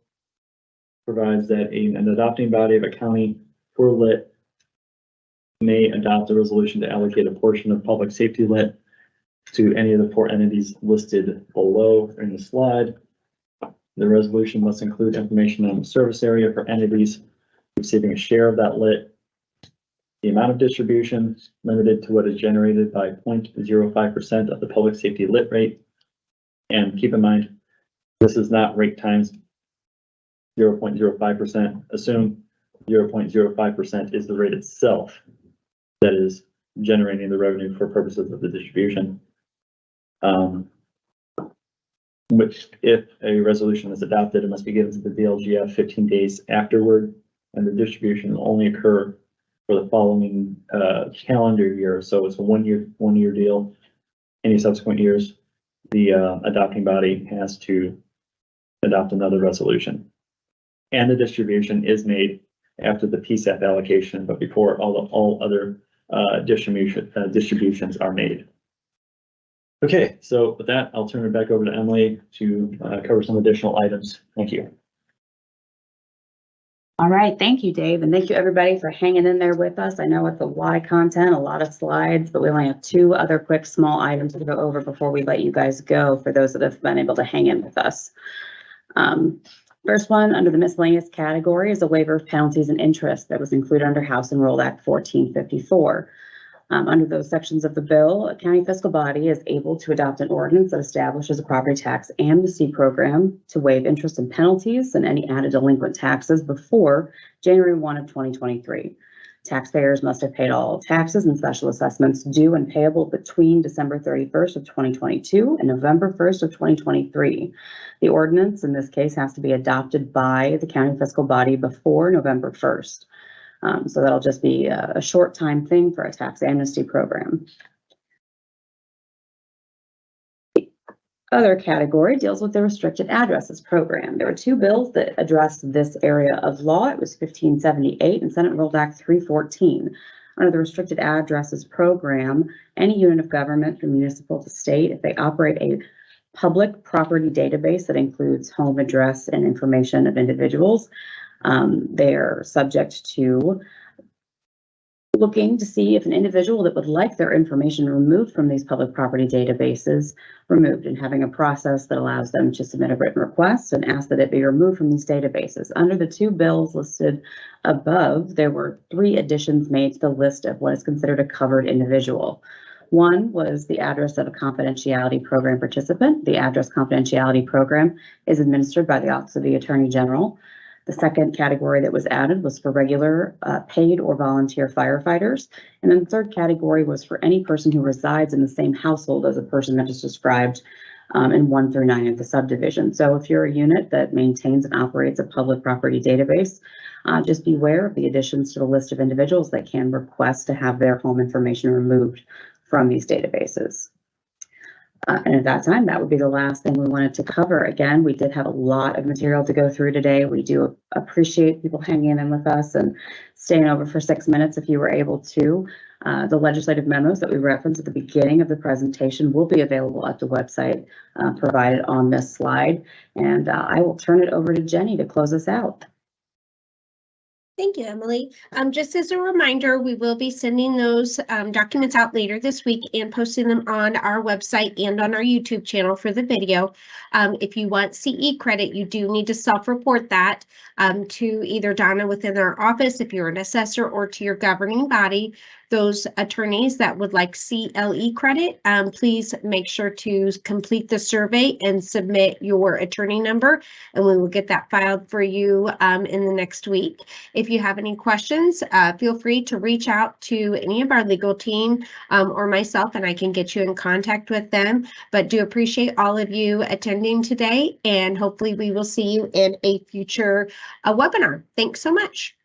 provides that an adopting body of a county for lit may adopt a resolution to allocate a portion of public safety lit to any of the 4 entities listed below in the slide. The resolution must include information on the service area for entities receiving a share of that lit, the amount of distribution limited to what is generated by 0.05% of the public safety lit rate. And keep in mind, this is not rate times 0.05%. Assume 0.05% is the rate itself that is generating the revenue for purposes of the distribution. Which, if a resolution is adopted, it must be given to the DLGF 15 days afterward, and the distribution will only occur for the following calendar year. So it's a one year deal. Any subsequent years, the adopting body has to adopt another resolution. And the distribution is made after the PSAP allocation, but before all other distributions are made. Okay, so with that, I'll turn it back over to Emily to cover some additional items. Thank you. All right, thank you, Dave, and thank you everybody for hanging in there with us. I know it's a lot of content, a lot of slides, but we only have 2 other quick small items to go over before we let you guys go, for those that have been able to hang in with us. First one, under the miscellaneous category, is a waiver of penalties and interest that was included under House Enrolled Act 1454. Under those sections of the bill, a county fiscal body is able to adopt an ordinance that establishes a property tax amnesty program to waive interest and penalties and any added delinquent taxes before January 1 of 2023. Taxpayers must have paid all taxes and special assessments due and payable between December 31st of 2022 and November 1st of 2023. The ordinance in this case has to be adopted by the county fiscal body before November 1st. So that'll just be a short time thing for a tax amnesty program. The other category deals with the restricted addresses program. There were 2 bills that addressed this area of law. It was 1578 and Senate Enrolled Act 314. Under the restricted addresses program, any unit of government from municipal to state, if they operate a public property database that includes home address and information of individuals, they're subject to looking to see if an individual that would like their information removed from these public property databases removed, and having a process that allows them to submit a written request and ask that it be removed from these databases. Under the 2 bills listed above, there were 3 additions made to the list of what is considered a covered individual. One was the address of a confidentiality program participant. The address confidentiality program is administered by the Office of the Attorney General. The second category that was added was for regular paid or volunteer firefighters. And then the third category was for any person who resides in the same household as a person that is described in 1 through 9 of the subdivision. So if you're a unit that maintains and operates a public property database, just beware of the additions to the list of individuals that can request to have their home information removed from these databases. And at that time, that would be the last thing we wanted to cover. Again, we did have a lot of material to go through today. We do appreciate people hanging in with us and staying over for 6 minutes if you were able to. The legislative memos that we referenced at the beginning of the presentation will be available at the website provided on this slide. And I will turn it over to Jenny to close us out. Thank you, Emily. Just as a reminder, we will be sending those documents out later this week and posting them on our website and on our YouTube channel for the video. If you want CE credit, you do need to self-report that to either Donna within our office if you're an assessor, or to your governing body. those attorneys that would like CLE credit, please make sure to complete the survey and submit your attorney number, and we will get that filed for you in the next week. If you have any questions, feel free to reach out to any of our legal team or myself, and I can get you in contact with them. But do appreciate all of you attending today, and hopefully we will see you in a future webinar. Thanks so much.